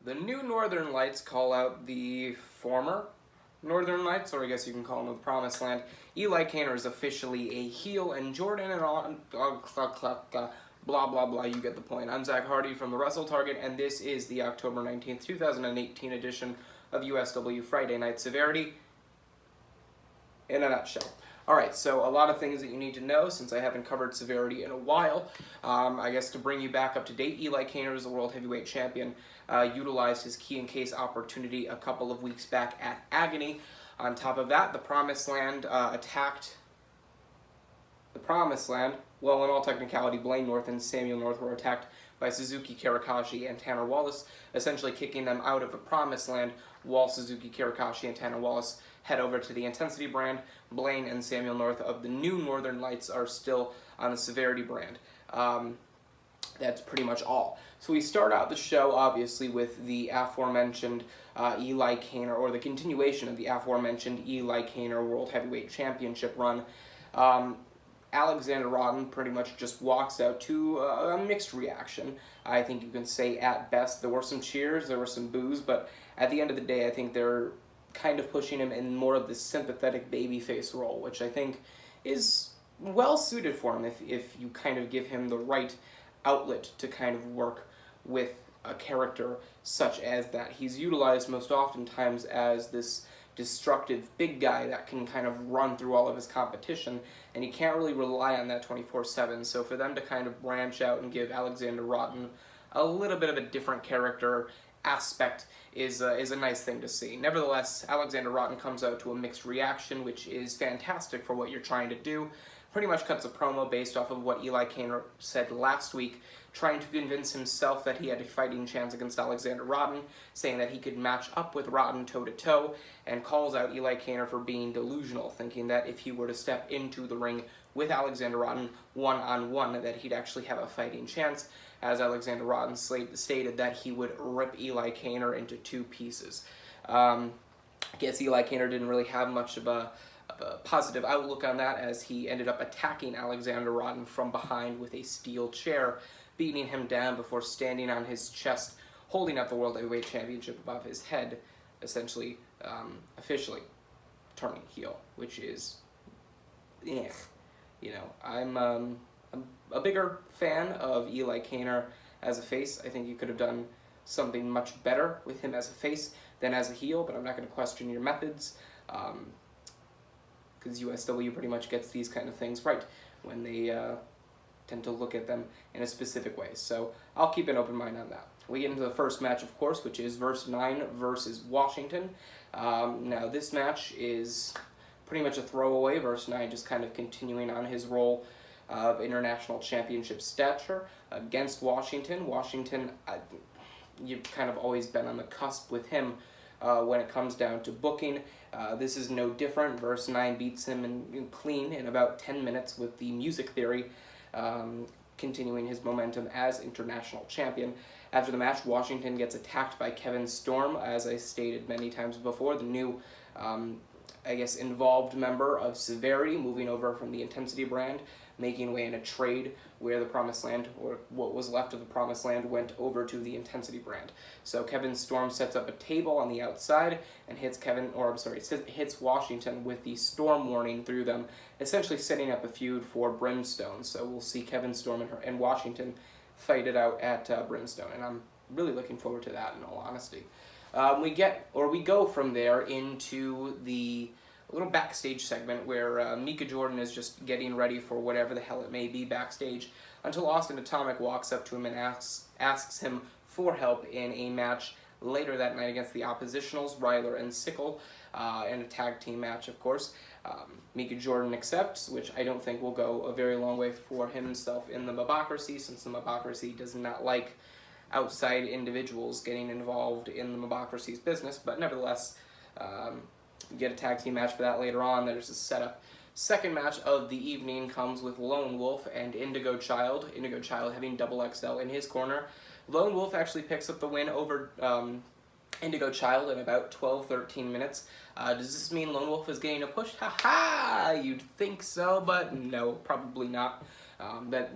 The new Northern Lights call out the former Northern Lights, or I guess you can call them the Promised Land. Eli Kaner is officially a heel, and Jordan and on blah blah blah. You get the point. I'm Zach Hardy from the Wrestle Target, and this is the October 19th, 2018 edition of USW Friday Night Severity in a nutshell. Alright, so a lot of things that you need to know since I haven't covered Severity in a while. I guess to bring you back up to date, Eli Kaner is the World Heavyweight Champion. Utilized his key and case opportunity a couple of weeks back at Agony. On top of that, the Promised Land attacked the Promised Land. Well, in all technicality, Blaine North and Samuel North were attacked by Suzuki Kirikashi and Tanner Wallace, essentially kicking them out of the Promised Land, while Suzuki Kirikashi and Tanner Wallace head over to the Intensity brand. Blaine and Samuel North of the new Northern Lights are still on the Severity brand. That's pretty much all. So we start out the show, obviously, with the aforementioned Eli Kaner, or the continuation of the aforementioned Eli Kaner World Heavyweight Championship run. Alexander Rotten pretty much just walks out to a mixed reaction. I think you can say at best there were some cheers, there were some boos, but at the end of the day I think they're kind of pushing him in more of this sympathetic babyface role, which I think is well suited for him if you kind of give him the right outlet to kind of work with a character such as that. He's utilized most oftentimes as this destructive big guy that can kind of run through all of his competition, and he can't really rely on that 24/7. So for them to kind of branch out and give Alexander Rotten a little bit of a different character aspect is a nice thing to see. Nevertheless, Alexander Rotten comes out to a mixed reaction, which is fantastic for what you're trying to do. Pretty much cuts a promo based off of what Eli Kaner said last week, trying to convince himself that he had a fighting chance against Alexander Rotten, saying that he could match up with Rotten toe-to-toe, and calls out Eli Kaner for being delusional, thinking that if he were to step into the ring with Alexander Rotten one-on-one, that he'd actually have a fighting chance, as Alexander Rotten stated that he would rip Eli Kaner into two pieces. I guess Eli Kaner didn't really have much of a positive outlook on that, as he ended up attacking Alexander Rotten from behind with a steel chair, beating him down before standing on his chest, holding up the World Heavyweight Championship above his head, essentially, officially turning heel, which is, you know, I'm a bigger fan of Eli Kaner as a face. I think you could have done something much better with him as a face than as a heel, but I'm not going to question your methods, because USW pretty much gets these kind of things right when they tend to look at them in a specific way. So I'll keep an open mind on that. We get into the first match, of course, which is Verse 9 versus Washington. Now this match is pretty much a throwaway. Verse 9 just kind of continuing on his role of international championship stature against Washington. Washington, you've kind of always been on the cusp with him when it comes down to booking. This is no different. Verse 9 beats him in clean in about 10 minutes with the Music Theory, continuing his momentum as international champion. After the match, Washington gets attacked by Kevin Storm, as I stated many times before, the new, I guess, involved member of Severity, moving over from the Intensity brand, making way in a trade where the Promised Land, or what was left of the Promised Land, went over to the Intensity brand. So Kevin Storm sets up a table on the outside and hits hits Washington with the Storm warning through them, essentially setting up a feud for Brimstone. So we'll see Kevin Storm and Washington fight it out at Brimstone, and I'm really looking forward to that, in all honesty. We go from there into the little backstage segment where Mika Jordan is just getting ready for whatever the hell it may be backstage, until Austin Atomic walks up to him and asks him for help in a match later that night against the Oppositionals, Ryler and Sickle, in a tag team match, of course. Mika Jordan accepts, which I don't think will go a very long way for himself in the Mobocracy, since the Mobocracy does not like outside individuals getting involved in the Mobocracy's business, but nevertheless, you get a tag team match for that later on. There's a setup. Second match of the evening comes with Lone Wolf and Indigo Child. Indigo Child having Double XL in his corner. Lone Wolf actually picks up the win over Indigo Child in about 12-13 minutes. Does this mean Lone Wolf is getting a push? Ha-ha! You'd think so, but no, probably not. That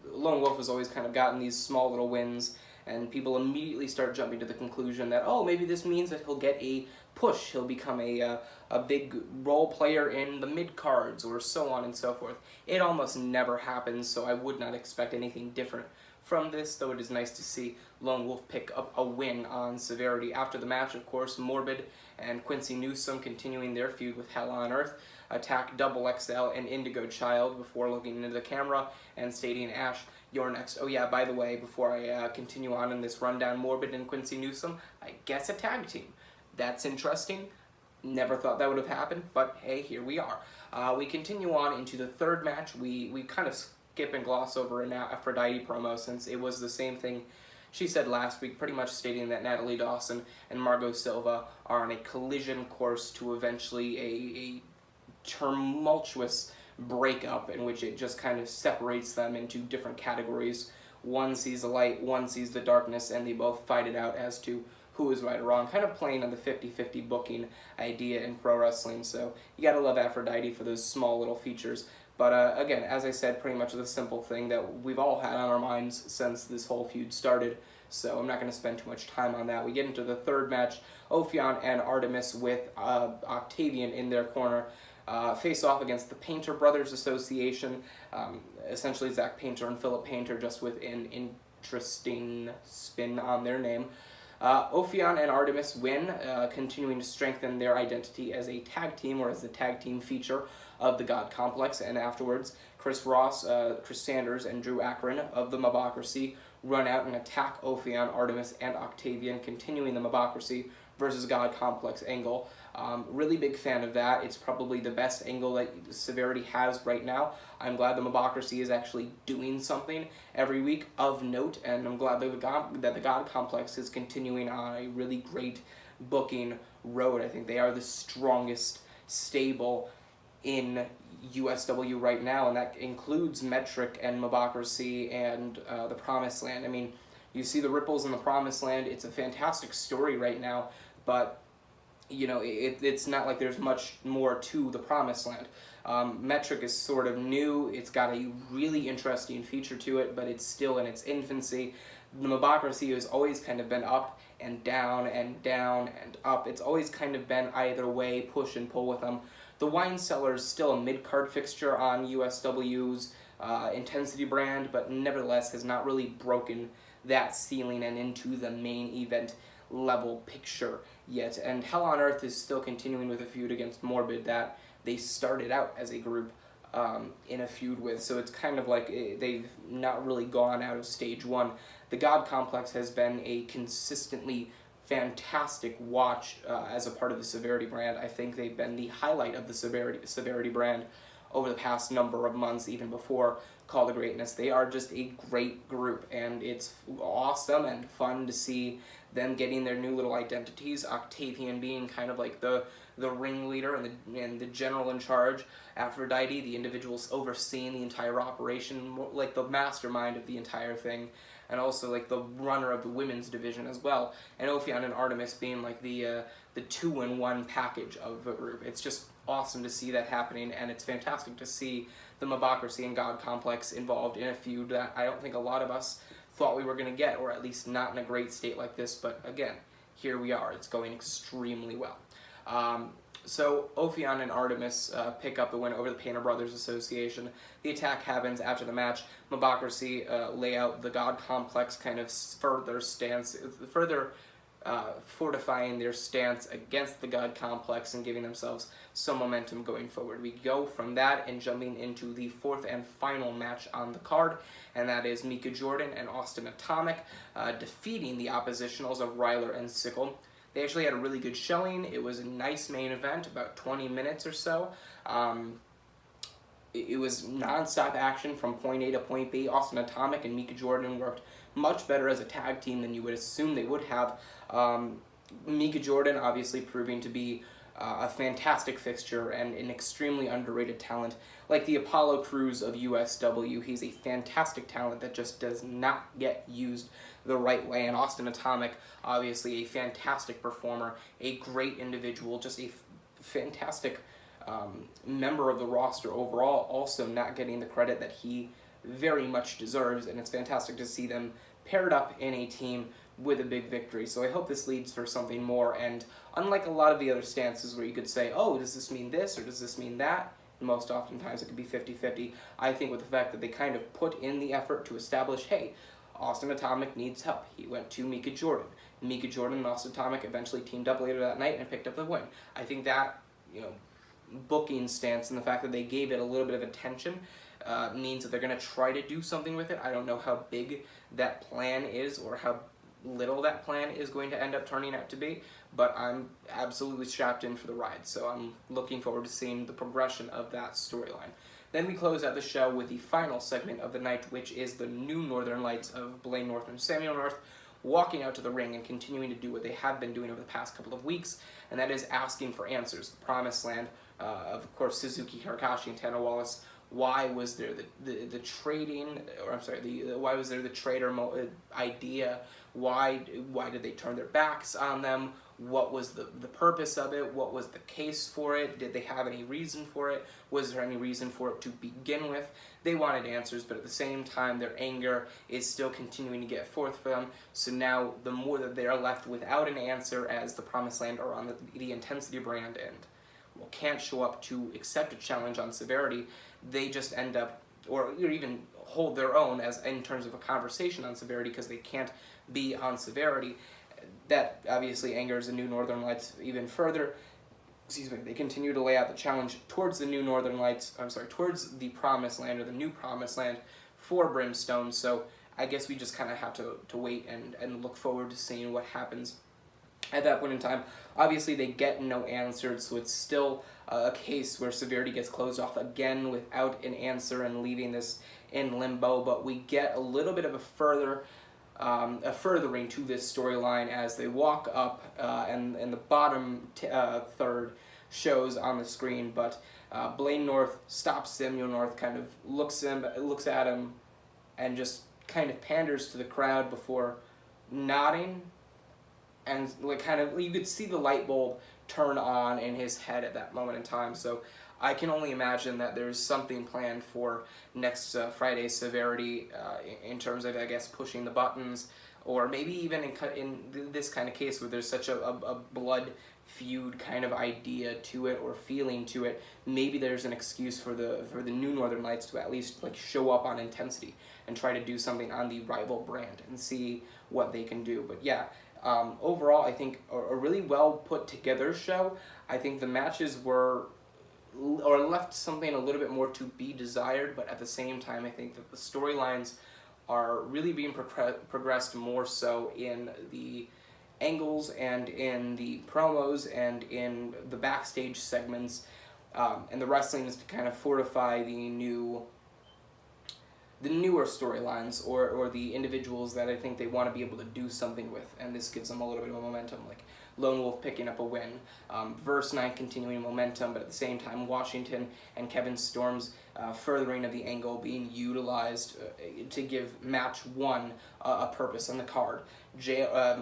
Lone Wolf has always kind of gotten these small little wins and people immediately start jumping to the conclusion that, oh, maybe this means that he'll get a push, he'll become a big role player in the mid-cards, or so on and so forth. It almost never happens, so I would not expect anything different from this, though it is nice to see Lone Wolf pick up a win on Severity. After the match, of course, Morbid and Quincy Newsome, continuing their feud with Hell on Earth, attack Double XL and Indigo Child before looking into the camera and stating, Ash, you're next. Oh yeah, by the way, before I continue on in this rundown, Morbid and Quincy Newsome, I guess a tag team. That's interesting. Never thought that would have happened, but hey, here we are. We continue on into the third match. We kind of skip and gloss over an Aphrodite promo, since it was the same thing she said last week, pretty much stating that Natalie Dawson and Margot Silva are on a collision course to eventually a tumultuous breakup, in which it just kind of separates them into different categories. One sees the light, one sees the darkness, and they both fight it out as to who is right or wrong, kind of playing on the 50-50 booking idea in pro wrestling. So you gotta love Aphrodite for those small little features. But again, as I said, pretty much the simple thing that we've all had on our minds since this whole feud started, so I'm not going to spend too much time on that. We get into the third match. Ophion and Artemis with Octavian in their corner face off against the Painter Brothers Association, essentially Zach Painter and Philip Painter, just with an interesting spin on their name. Ophion and Artemis win, continuing to strengthen their identity as a tag team, or as the tag team feature of the God Complex. And afterwards, Chris Ross, Chris Sanders, and Drew Akron of the Mobocracy run out and attack Ophion, Artemis, and Octavian, continuing the Mobocracy versus God Complex angle. Really big fan of that. It's probably the best angle that Severity has right now. I'm glad the Mobocracy is actually doing something every week of note, and I'm glad that the God Complex is continuing on a really great booking road. I think they are the strongest stable in USW right now, and that includes Metric and Mobocracy and the Promised Land. I mean, you see the ripples in the Promised Land. It's a fantastic story right now, but you know, it's not like there's much more to the Promised Land. Metric is sort of new. It's got a really interesting feature to it, but it's still in its infancy. The Mobocracy has always kind of been up and down and down and up. It's always kind of been either way, push and pull with them. The Wine Cellar is still a mid-card fixture on USW's Intensity brand, but nevertheless has not really broken that ceiling and into the main event level picture yet. And Hell on Earth is still continuing with a feud against Morbid that they started out as a group in a feud with, so it's kind of like they've not really gone out of stage one. The God Complex has been a consistently fantastic watch as a part of the Severity brand. I think they've been the highlight of the Severity brand over the past number of months, even before Call to Greatness. They are just a great group, and it's awesome and fun to see them getting their new little identities. Octavian being kind of like the ringleader and the general in charge. Aphrodite, the individuals overseeing the entire operation, more like the mastermind of the entire thing, and also like the runner of the women's division as well. And Ophion and Artemis being like the two-in-one package of the group. It's just awesome to see that happening, and it's fantastic to see the Mobocracy and God Complex involved in a feud that I don't think a lot of us thought we were going to get, or at least not in a great state like this, but again, here we are. It's going extremely well. So Ophion and Artemis pick up the win over the Painter Brothers Association. The attack happens after the match. Mobocracy lay out the God Complex kind of further fortifying their stance against the God Complex and giving themselves some momentum going forward. We go from that and jumping into the fourth and final match on the card, and that is Mika Jordan and Austin Atomic defeating the oppositionals of Ryler and Sickle. They actually had a really good showing. It was a nice main event, about 20 minutes or so. It was non-stop action from point A to point B. Austin Atomic and Mika Jordan worked much better as a tag team than you would assume they would have. Mika Jordan obviously proving to be a fantastic fixture and an extremely underrated talent. Like the Apollo Crews of USW, he's a fantastic talent that just does not get used the right way. And Austin Atomic, obviously a fantastic performer, a great individual, just a fantastic member of the roster overall, also not getting the credit that he very much deserves, and it's fantastic to see them paired up in a team with a big victory. So I hope this leads for something more, and unlike a lot of the other stances where you could say, oh, does this mean this or does this mean that? Most oftentimes it could be 50-50. I think with the fact that they kind of put in the effort to establish, hey, Austin Atomic needs help. He went to Mika Jordan. Mika Jordan and Austin Atomic eventually teamed up later that night and picked up the win. I think that, booking stance and the fact that they gave it a little bit of attention means that they're going to try to do something with it. I don't know how big that plan is or how little that plan is going to end up turning out to be, but I'm absolutely strapped in for the ride, so I'm looking forward to seeing the progression of that storyline. Then we close out the show with the final segment of the night, which is the new Northern Lights of Blaine North and Samuel North walking out to the ring and continuing to do what they have been doing over the past couple of weeks, and that is asking for answers. The Promised Land, of course, Suzuki Hirakashi and Tanner Wallace. Why was there the trading, or I'm sorry, why was there the trader idea? Why did they turn their backs on them? What was the purpose of it? What was the case for it? Did they have any reason for it? Was there any reason for it to begin with? They wanted answers, but at the same time, their anger is still continuing to get forth for them. So now, the more that they are left without an answer, as the Promised Land are on the Intensity brand and can't show up to accept a challenge on Severity, they just end up, or even hold their own as in terms of a conversation on Severity because they can't be on Severity. That obviously angers the new Northern Lights even further. They continue to lay out the challenge towards the new Northern Lights, towards the Promised Land, or the new Promised Land for Brimstone. So I guess we just kind of have to wait and look forward to seeing what happens at that point in time. Obviously, they get no answers, so it's still a case where Severity gets closed off again without an answer and leaving this in limbo, but we get a little bit of a furthering to this storyline as they walk up, and the bottom third shows on the screen, but Blaine North stops Samuel North, kind of looks at him, and just kind of panders to the crowd before nodding, and you could see the light bulb turn on in his head at that moment in time. So I can only imagine that there's something planned for next Friday's Severity in terms of, I guess, pushing the buttons, or maybe even in this kind of case where there's such a blood feud kind of idea to it or feeling to it. Maybe there's an excuse for the new Northern Lights to at least show up on Intensity and try to do something on the rival brand and see what they can do. But yeah. Overall, I think a really well put together show. I think the matches left something a little bit more to be desired, but at the same time, I think that the storylines are really being progressed more so in the angles and in the promos and in the backstage segments, and the wrestling is to kind of fortify the newer storylines or the individuals that I think they want to be able to do something with, and this gives them a little bit of momentum, like Lone Wolf picking up a win, Verse 9 continuing momentum, but at the same time Washington and Kevin Storm's furthering of the angle being utilized to give match 1 a purpose on the card.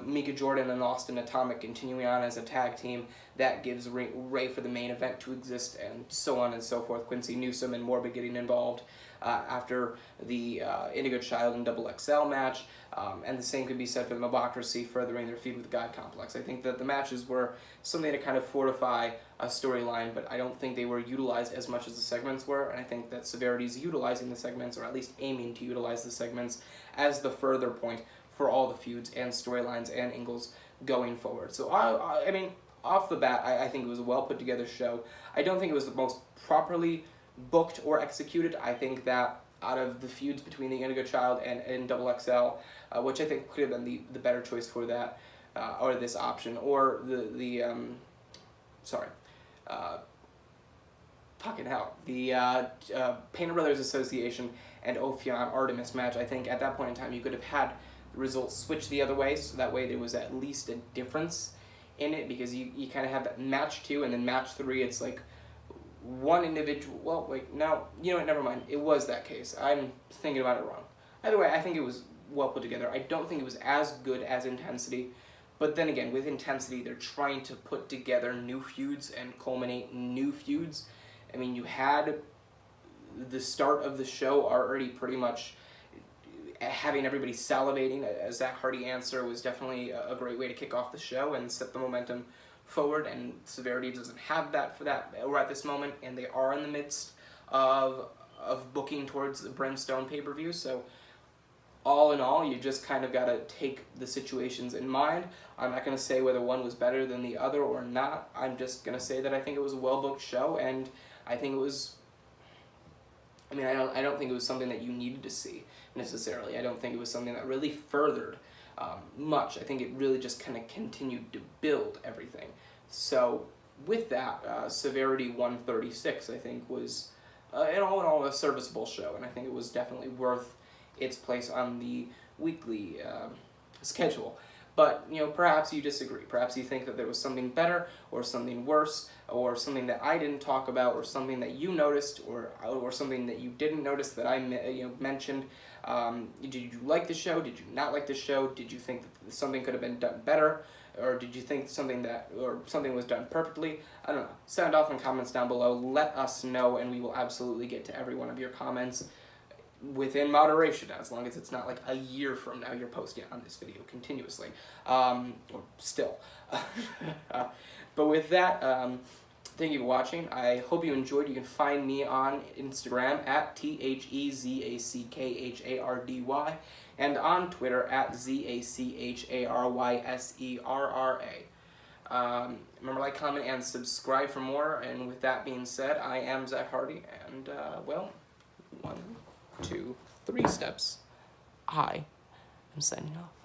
Mika Jordan and Austin Atomic continuing on as a tag team, that gives Ray for the main event to exist, and so on and so forth. Quincy Newsom and Morbid getting involved after the Indigo Child and Double XL match, and the same could be said for the Mobocracy furthering their feud with the God Complex. I think that the matches were something to kind of fortify a storyline, but I don't think they were utilized as much as the segments were, and I think that Severity's utilizing the segments, or at least aiming to utilize the segments, as the further point for all the feuds and storylines and angles going forward. So I mean, off the bat, I think it was a well put together show. I don't think it was the most properly booked or executed. I think that out of the feuds between the Indigo Child and Double XL, which I think could have been the better choice for that, or this option, or the Painter Brothers Association and Ophion Artemis match. I think at that point in time you could have had the results switch the other way, so that way there was at least a difference in it, because you kind of have that match 2 and then match 3, it's like one individual. Well, wait, no, you know what, never mind. It was that case. I'm thinking about it wrong. Either way, I think it was well put together. I don't think it was as good as Intensity, but then again, with Intensity, they're trying to put together new feuds and culminate new feuds. I mean, you had the start of the show already pretty much having everybody salivating a Zach Hardy answer was definitely a great way to kick off the show and set the momentum forward, and Severity doesn't have that for that or at this moment, and they are in the midst of booking towards the Brimstone pay-per-view, so all in all, you just kind of got to take the situations in mind. I'm not going to say whether one was better than the other or not. I'm just going to say that I think it was a well-booked show, and I think it was, I mean, I don't think it was something that you needed to see, necessarily. I don't think it was something that really furthered much. I think it really just kind of continued to build everything. So, with that, Severity 136, I think, was, in all, a serviceable show, and I think it was definitely worth its place on the weekly schedule. But, you know, perhaps you disagree. Perhaps you think that there was something better, or something worse, or something that I didn't talk about, or something that you noticed, or something that you didn't notice that I mentioned. Did you like the show? Did you not like the show? Did you think that something could have been done better? Or did you think something was done perfectly? I don't know. Sound off in comments down below. Let us know, and we will absolutely get to every one of your comments within moderation, as long as it's not like a year from now you're posting on this video continuously, or still. But with that, thank you for watching. I hope you enjoyed. You can find me on Instagram at TheZackhardy, and on Twitter at ZaCharYserra. Remember, like, comment, and subscribe for more. And with that being said, I am Zach Hardy, and, well, 1, 2, 3 steps. I am signing off.